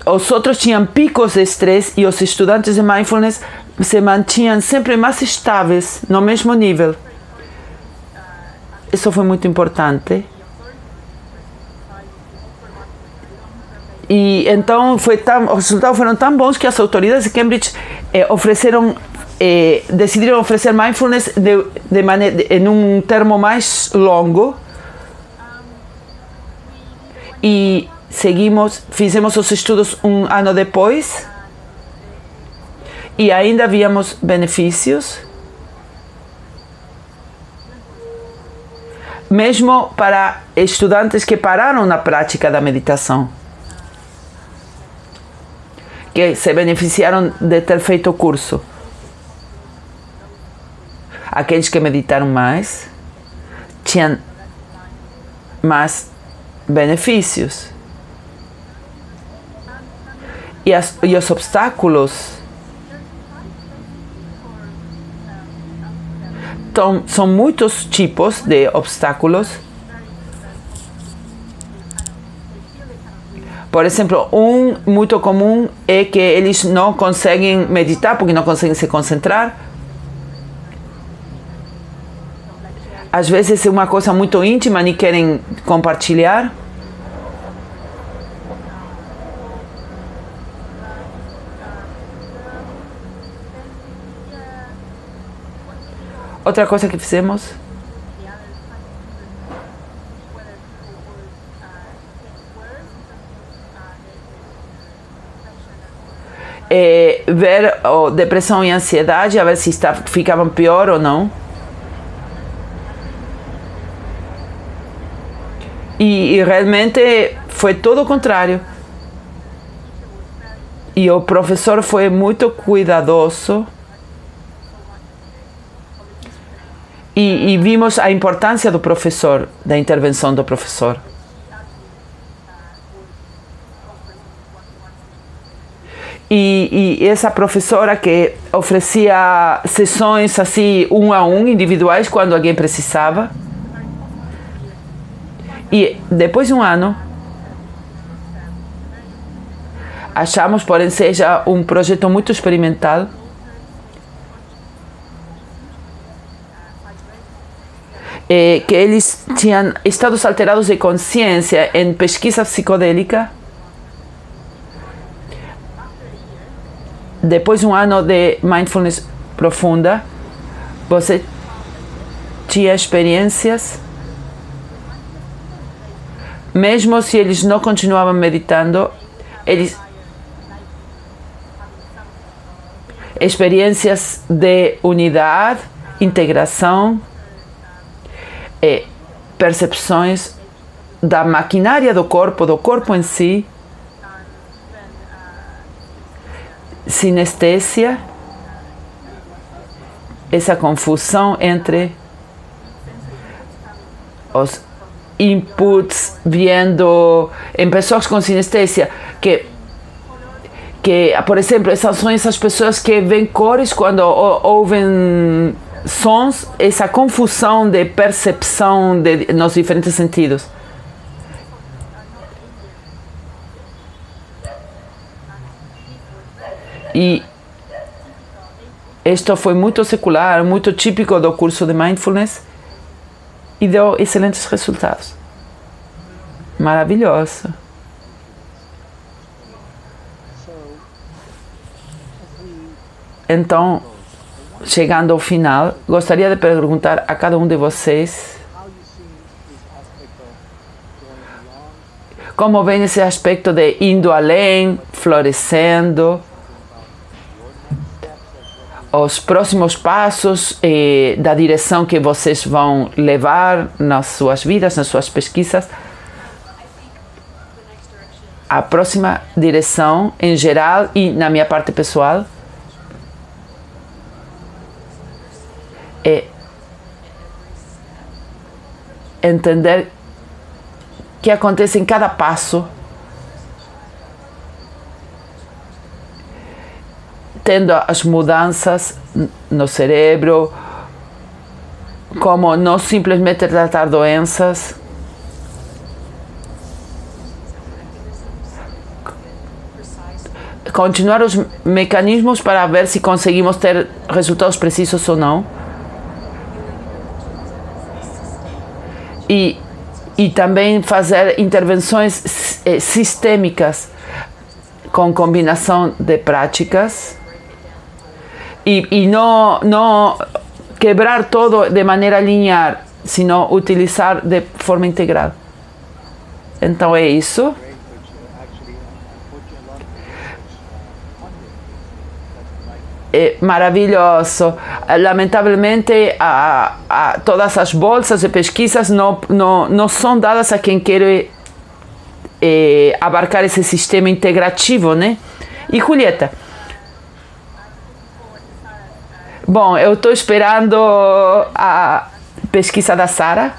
Os outros tinham picos de estresse e os estudantes de mindfulness se mantinham sempre mais estáveis, no mesmo nível. Isso foi muito importante. E então os resultados foram tão bons que as autoridades de Cambridge decidiram oferecer mindfulness em um termo mais longo. E fizemos os estudos um ano depois e ainda víamos benefícios, mesmo para estudantes que pararam na prática da meditação, que se beneficiaram de ter feito o curso. Aqueles que meditaram mais tinham mais benefícios. E os obstáculos são muitos tipos de obstáculos. Por exemplo, um muito comum é que eles não conseguem meditar porque não conseguem se concentrar. Às vezes é uma coisa muito íntima e querem compartilhar. Outra coisa que fizemos é ver depressão e ansiedade, a ver se ficavam pior ou não. E realmente foi todo o contrário. E o professor foi muito cuidadoso. E vimos a importância do professor, da intervenção do professor. E essa professora que oferecia sessões assim, um a um, individuais, quando alguém precisava. E depois de um ano, achamos, porém, seja um projeto muito experimental. Que eles tinham estados alterados de consciência em pesquisa psicodélica. Depois de um ano de mindfulness profunda, você tinha experiências, mesmo se eles não continuavam meditando, experiências de unidade, integração, percepções da maquinária do corpo em si, sinestesia, essa confusão entre os inputs vindo em pessoas com sinestesia, que por exemplo, são essas pessoas que veem cores quando ouvem sons, essa confusão de percepção nos diferentes sentidos. E isto foi muito secular, muito típico do curso de Mindfulness e deu excelentes resultados. Maravilhoso. Então, chegando ao final, gostaria de perguntar a cada um de vocês como vem esse aspecto de indo além, florescendo, os próximos passos da direção que vocês vão levar nas suas vidas, nas suas pesquisas. A próxima direção, em geral, e na minha parte pessoal, é entender o que acontece em cada passo, tendo as mudanças no cérebro, como não simplesmente tratar doenças, continuar os mecanismos para ver se conseguimos ter resultados precisos ou não. E também fazer intervenções sistêmicas com combinação de práticas e não quebrar todo de maneira linear, sino utilizar de forma integral. Então é isso. É maravilhoso. Lamentavelmente, todas as bolsas de pesquisas não são dadas a quem quer abarcar esse sistema integrativo, né? E Julieta? Bom, eu estou esperando a pesquisa da Sara,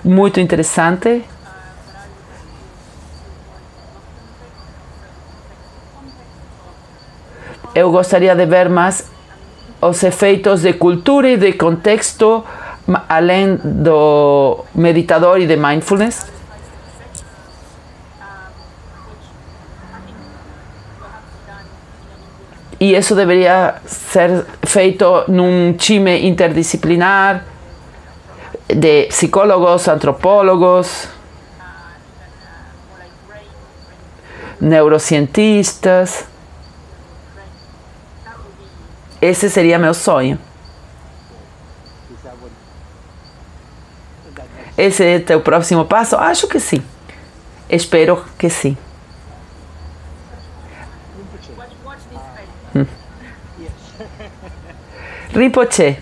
muito interessante. Eu gostaria de ver mais os efeitos de cultura e de contexto, além do meditador e de mindfulness. E isso deveria ser feito num time interdisciplinar de psicólogos, antropólogos, neurocientistas. Esse seria meu sonho. Esse é teu próximo passo? Acho que sim. Espero que sim. Rinpoche.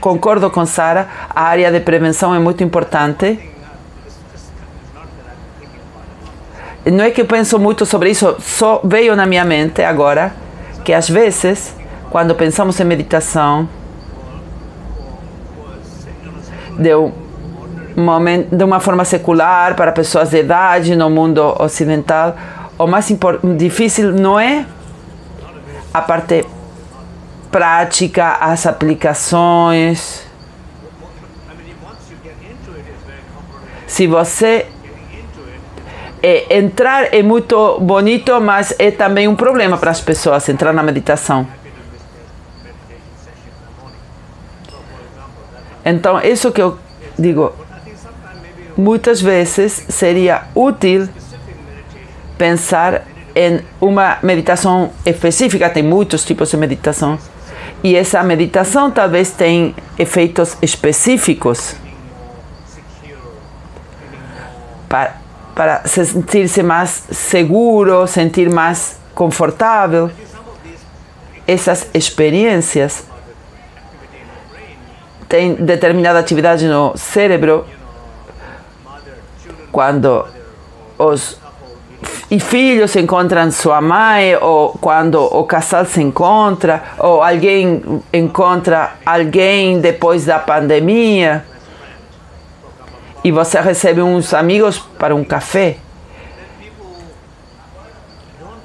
Concordo com Sara, a área de prevenção é muito importante. Não é que eu penso muito sobre isso, só veio na minha mente agora que às vezes, quando pensamos em meditação, de uma forma secular, para pessoas de idade, no mundo ocidental, o mais difícil não é a parte prática, as aplicações. Se você entrar é muito bonito, mas é também um problema para as pessoas entrar na meditação. Então, isso que eu digo, muitas vezes seria útil pensar em uma meditação específica. Tem muitos tipos de meditação. E essa meditação talvez tenha efeitos específicos para sentir-se mais seguro, sentir mais confortável. Essas experiências têm determinada atividade no cérebro quando os filhos encontram sua mãe, ou quando o casal se encontra, ou alguém encontra alguém depois da pandemia e você recebe uns amigos para um café.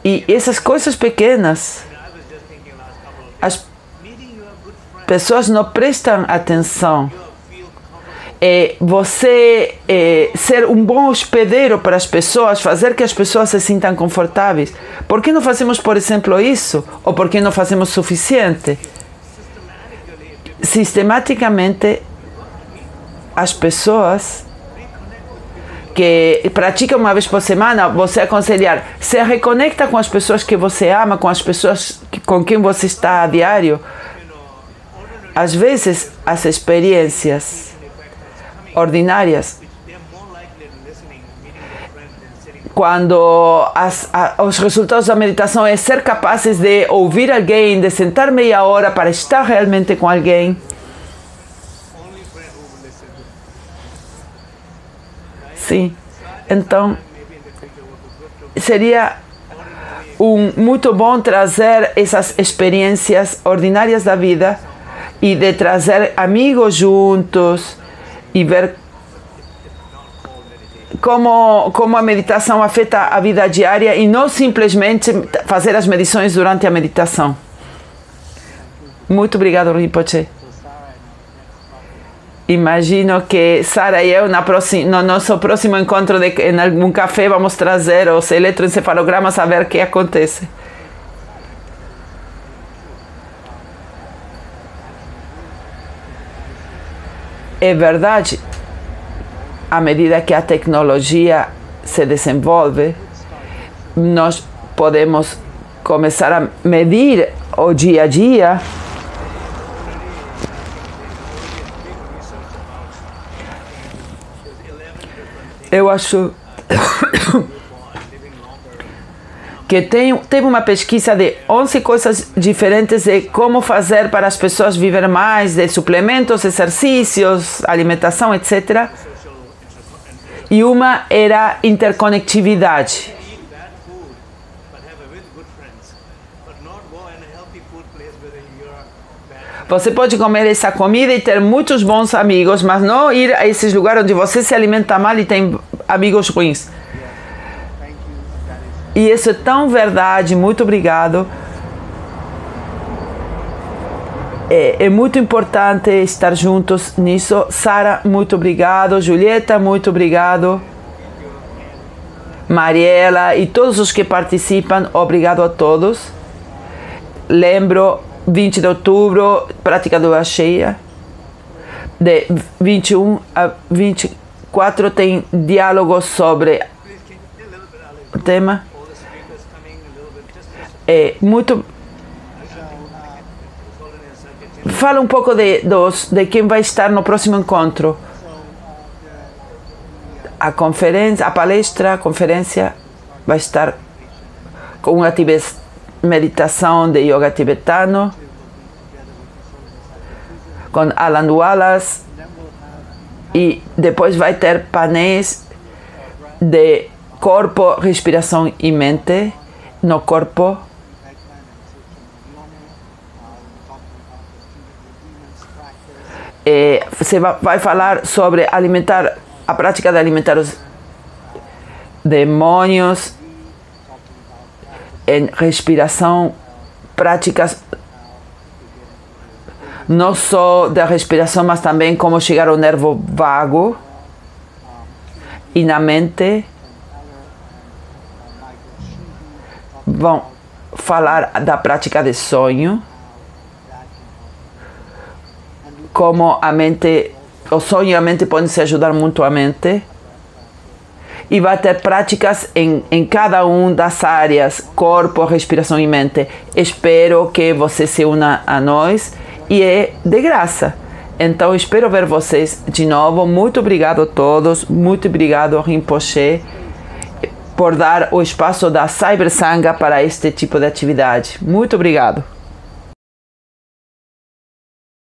E essas coisas pequenas, as pessoas não prestam atenção. Você ser um bom hospedeiro para as pessoas, fazer que as pessoas se sintam confortáveis. Por que não fazemos, por exemplo, isso? Ou por que não fazemos suficiente? Sistematicamente, as pessoas que pratica uma vez por semana, você aconselhar, se reconecta com as pessoas que você ama, com as pessoas com quem você está a diário. Às vezes, as experiências ordinárias, quando os resultados da meditação é ser capazes de ouvir alguém, de sentar meia hora para estar realmente com alguém. Sim, então seria muito bom trazer essas experiências ordinárias da vida e de trazer amigos juntos e ver como a meditação afeta a vida diária e não simplesmente fazer as medições durante a meditação. Muito obrigado, Rinpoche. Imagino que Sara e eu no nosso próximo encontro em algum café vamos trazer os eletroencefalogramas a ver o que acontece. É verdade, à medida que a tecnologia se desenvolve, nós podemos começar a medir o dia a dia. Eu acho que teve uma pesquisa de 11 coisas diferentes de como fazer para as pessoas viverem mais, de suplementos, exercícios, alimentação, etc. E uma era interconectividade. Você pode comer essa comida e ter muitos bons amigos, mas não ir a esses lugares onde você se alimenta mal e tem amigos ruins. E isso é tão verdade. Muito obrigado. É muito importante estar juntos nisso. Sara, muito obrigado. Julieta, muito obrigado. Mariela e todos os que participam, obrigado a todos. Lembro, 20 de outubro, prática do lua cheia. De 21 a 24 tem diálogos sobre o tema. Fala um pouco de quem vai estar no próximo encontro. A palestra, a conferência vai estar com uma meditação de yoga tibetano, com Alan Wallace, e depois vai ter painéis de corpo, respiração e mente no corpo. Você vai falar sobre a prática de alimentar os demônios em respiração, práticas não só da respiração, mas também como chegar ao nervo vago e na mente. Vão falar da prática de sonho, como o sonho e a mente podem se ajudar mutuamente. E vai ter práticas em cada uma das áreas, corpo, respiração e mente. Espero que você se una a nós e é de graça. Então espero ver vocês de novo. Muito obrigado a todos, muito obrigado Rinpoche por dar o espaço da Cyber Sangha para este tipo de atividade. Muito obrigado.